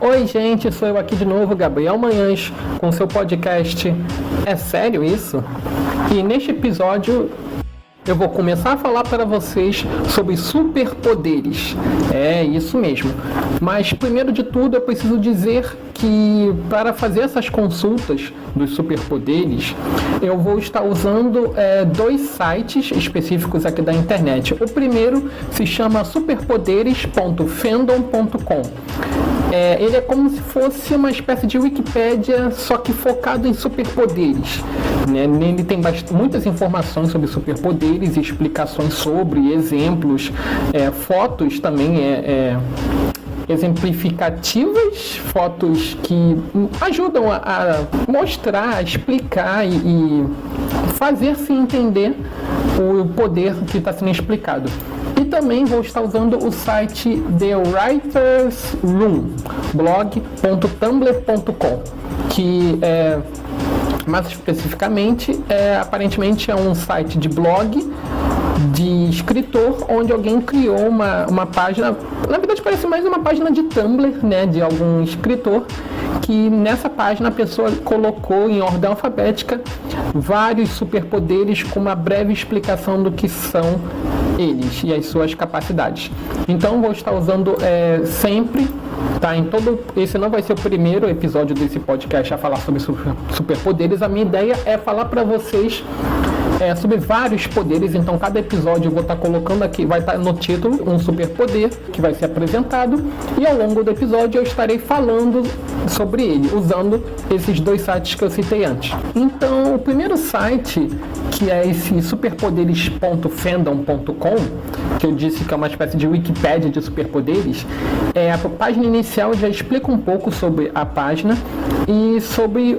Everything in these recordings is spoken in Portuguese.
Oi gente, sou eu aqui de novo, Gabriel Manhães, com seu podcast É Sério Isso? E neste episódio eu vou começar a falar para vocês sobre superpoderes. É isso mesmo. Mas primeiro de tudo eu preciso dizer que para fazer essas consultas dos superpoderes eu vou estar usando dois sites específicos aqui da internet. O primeiro se chama superpoderes.fandom.com. Ele é como se fosse uma espécie de Wikipédia, só que focado em superpoderes. Nele tem muitas informações sobre superpoderes, explicações sobre, exemplos, fotos também exemplificativas, fotos que ajudam a mostrar, a explicar e fazer-se entender o poder que está sendo explicado. E também vou estar usando o site The Writer's Room, blog.tumblr.com, que mais especificamente aparentemente é um site de blog de escritor, onde alguém criou uma página, na verdade parece mais uma página de Tumblr, de algum escritor, que nessa página a pessoa colocou em ordem alfabética vários superpoderes com uma breve explicação do que são eles e as suas capacidades. Então vou estar usando sempre, tá? Esse não vai ser o primeiro episódio desse podcast a falar sobre superpoderes. A minha ideia é falar para vocês sobre vários poderes, então cada episódio eu vou estar colocando aqui, vai estar no título, um superpoder que vai ser apresentado, e ao longo do episódio eu estarei falando sobre ele, usando esses dois sites que eu citei antes. Então o primeiro site, que é esse superpoderes.fandom.com, que eu disse que é uma espécie de Wikipédia de superpoderes, a página inicial já explica um pouco sobre a página e sobre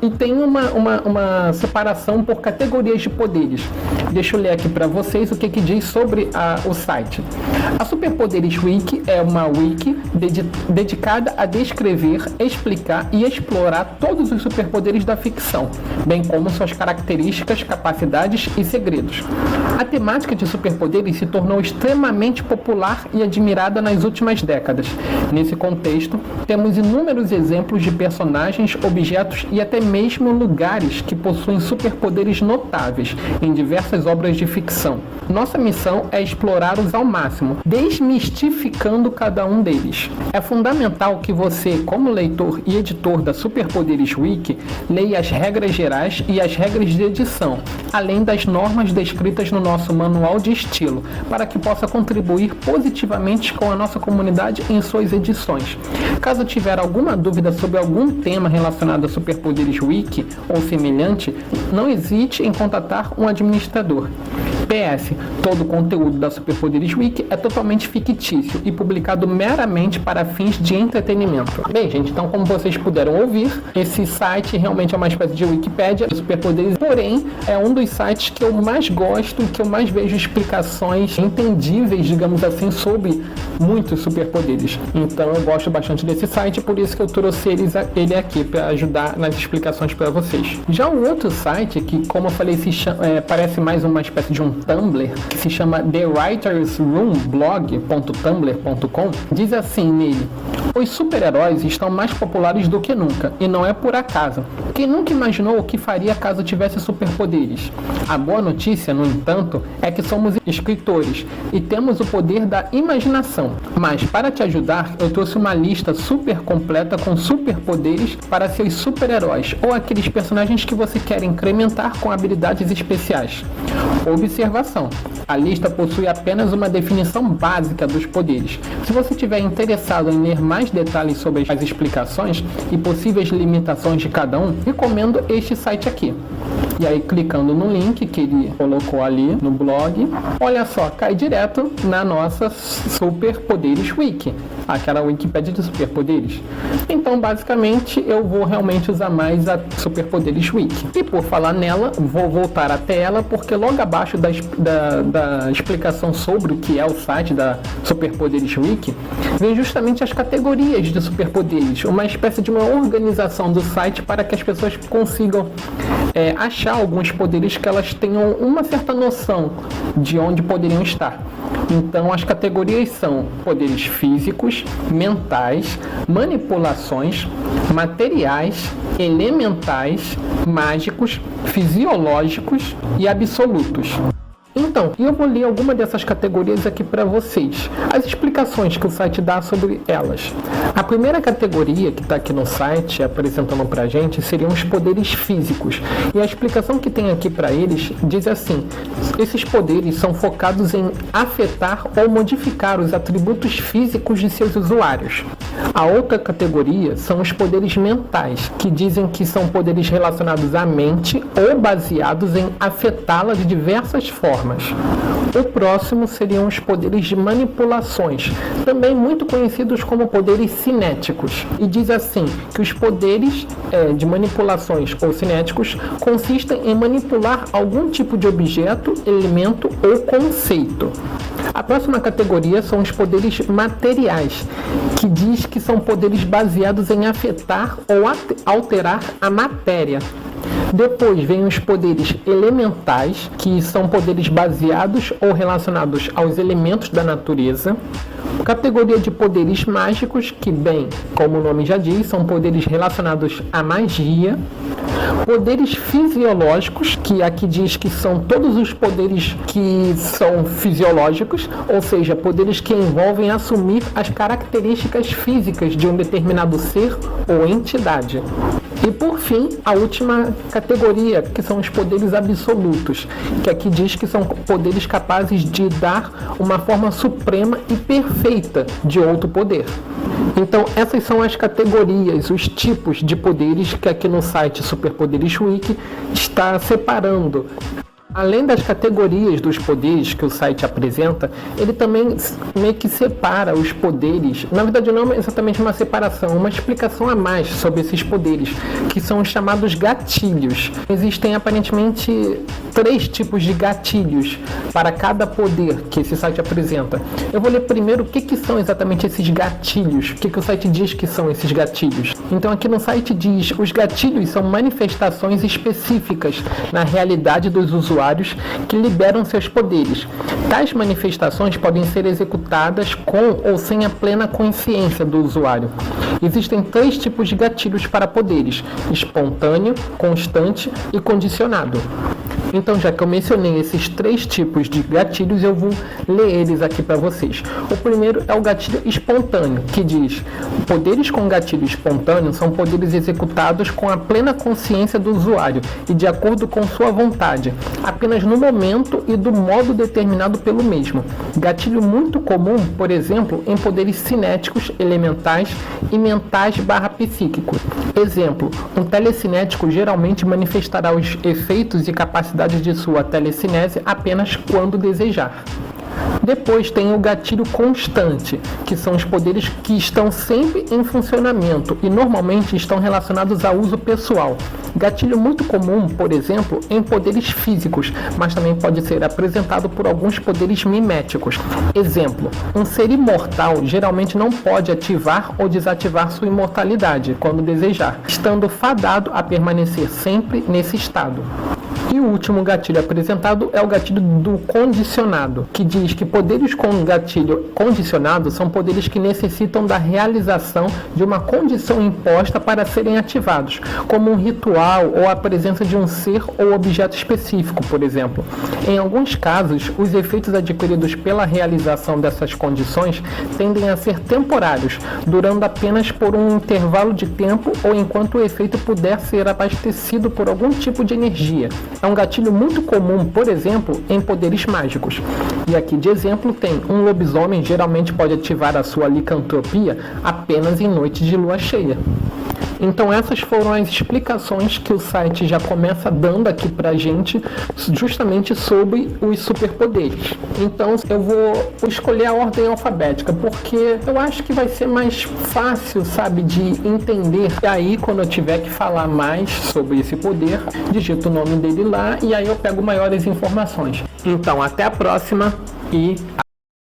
e tem uma separação por categorias de poderes. Deixa eu ler aqui para vocês o que diz sobre o site. A Superpoderes Wiki é uma wiki dedicada a descrever, explicar e explorar todos os superpoderes da ficção, bem como suas características, capacidades e segredos. A temática de superpoderes se tornou extremamente popular e admirada nas últimas décadas. Nesse contexto, temos inúmeros exemplos de personagens, objetos e até mesmo lugares que possuem superpoderes notáveis em diversas obras de ficção. Nossa missão é explorá-los ao máximo, desmistificando cada um deles. É fundamental que você, como leitor e editor da Superpoderes Wiki, leia as regras gerais e as regras de edição, além das normas descritas no nosso manual de estilo, para que possa contribuir positivamente com a nossa comunidade em suas edições. Caso tiver alguma dúvida sobre algum tema relacionado a Superpoderes Wiki ou semelhante, não hesite em contatar um administrador. PS, todo o conteúdo da Superpoderes Wiki é totalmente fictício e publicado meramente para fins de entretenimento. Bem, gente, então como vocês puderam ouvir, esse site realmente é uma espécie de Wikipédia de superpoderes, porém é um dos sites que eu mais gosto e que eu mais vejo explicações entendíveis, digamos assim, sobre muitos superpoderes. Então eu gosto bastante desse site, por isso que eu trouxe ele aqui para ajudar nas explicações para vocês. Já o outro site, que como eu falei, parece mais uma espécie de um Tumblr, que se chama The Writer's Room, blog.tumblr.com, diz assim nele: os super-heróis estão mais populares do que nunca, e não é por acaso. Quem nunca imaginou o que faria caso tivesse superpoderes? A boa notícia, no entanto, é que somos escritores e temos o poder da imaginação. Mas, para te ajudar, eu trouxe uma lista super completa com superpoderes para seus super-heróis, ou aqueles personagens que você quer incrementar com habilidades especiais. Observação: a lista possui apenas uma definição básica dos poderes. Se você estiver interessado em ler mais detalhes sobre as explicações e possíveis limitações de cada um, recomendo este site aqui. E aí, clicando no link que ele colocou ali no blog, olha só, cai direto na nossa Superpoderes Wiki, aquela Wikipédia de superpoderes. Então, basicamente, eu vou realmente usar mais a Superpoderes Wiki. E por falar nela, vou voltar até ela, porque logo abaixo da explicação sobre o que é o site da Superpoderes Wiki, vem justamente as categorias de superpoderes, uma espécie de uma organização do site para que as pessoas consigam achar achar alguns poderes que elas tenham uma certa noção de onde poderiam estar. Então, as categorias são poderes físicos, mentais, manipulações, materiais, elementais, mágicos, fisiológicos e absolutos. Então, eu vou ler alguma dessas categorias aqui para vocês, as explicações que o site dá sobre elas. A primeira categoria que está aqui no site, apresentando para a gente, seriam os poderes físicos. E a explicação que tem aqui para eles diz assim: esses poderes são focados em afetar ou modificar os atributos físicos de seus usuários. A outra categoria são os poderes mentais, que dizem que são poderes relacionados à mente ou baseados em afetá-la de diversas formas. O próximo seriam os poderes de manipulações, também muito conhecidos como poderes cinéticos. E diz assim que os poderes de manipulações ou cinéticos consistem em manipular algum tipo de objeto, elemento ou conceito. A próxima categoria são os poderes materiais, que diz que são poderes baseados em afetar ou alterar a matéria. Depois vem os poderes elementais, que são poderes baseados ou relacionados aos elementos da natureza. Categoria de poderes mágicos, que, bem, como o nome já diz, são poderes relacionados à magia. Poderes fisiológicos, que aqui diz que são todos os poderes que são fisiológicos, ou seja, poderes que envolvem assumir as características físicas de um determinado ser ou entidade. E por fim, a última categoria, que são os poderes absolutos, que aqui diz que são poderes capazes de dar uma forma suprema e perfeita de outro poder. Então, essas são as categorias, os tipos de poderes que aqui no site Superpoderes Wiki está separando. Além das categorias dos poderes que o site apresenta, ele também meio que separa os poderes. Na verdade, não é exatamente uma separação, uma explicação a mais sobre esses poderes, que são os chamados gatilhos. Existem aparentemente 3 tipos de gatilhos para cada poder que esse site apresenta. Eu vou ler primeiro o que são exatamente esses gatilhos, o que o site diz que são esses gatilhos. Então, aqui no site diz: os gatilhos são manifestações específicas na realidade dos usuários que liberam seus poderes. Tais manifestações podem ser executadas com ou sem a plena consciência do usuário. Existem 3 tipos de gatilhos para poderes: espontâneo, constante e condicionado. Então, já que eu mencionei esses 3 tipos de gatilhos, eu vou ler eles aqui para vocês. O primeiro é o gatilho espontâneo, que diz: poderes com gatilho espontâneo são poderes executados com a plena consciência do usuário e de acordo com sua vontade, apenas no momento e do modo determinado pelo mesmo. Gatilho muito comum, por exemplo, em poderes cinéticos, elementais e mentais/psíquicos. Exemplo: um telecinético geralmente manifestará os efeitos e capacidades de sua telecinese apenas quando desejar. Depois tem o gatilho constante, que são os poderes que estão sempre em funcionamento e normalmente estão relacionados ao uso pessoal. Gatilho muito comum, por exemplo, em poderes físicos, mas também pode ser apresentado por alguns poderes miméticos. Exemplo: um ser imortal geralmente não pode ativar ou desativar sua imortalidade quando desejar, estando fadado a permanecer sempre nesse estado. E o último gatilho apresentado é o gatilho do condicionado, que diz que poderes com gatilho condicionado são poderes que necessitam da realização de uma condição imposta para serem ativados, como um ritual ou a presença de um ser ou objeto específico, por exemplo. Em alguns casos, os efeitos adquiridos pela realização dessas condições tendem a ser temporários, durando apenas por um intervalo de tempo ou enquanto o efeito puder ser abastecido por algum tipo de energia. É um gatilho muito comum, por exemplo, em poderes mágicos. E aqui de exemplo tem: um lobisomem geralmente pode ativar a sua licantropia apenas em noites de lua cheia. Então essas foram as explicações que o site já começa dando aqui pra gente, justamente sobre os superpoderes. Então eu vou escolher a ordem alfabética, porque eu acho que vai ser mais fácil, sabe, de entender. E aí, quando eu tiver que falar mais sobre esse poder, digito o nome dele lá e aí eu pego maiores informações. Então, até a próxima e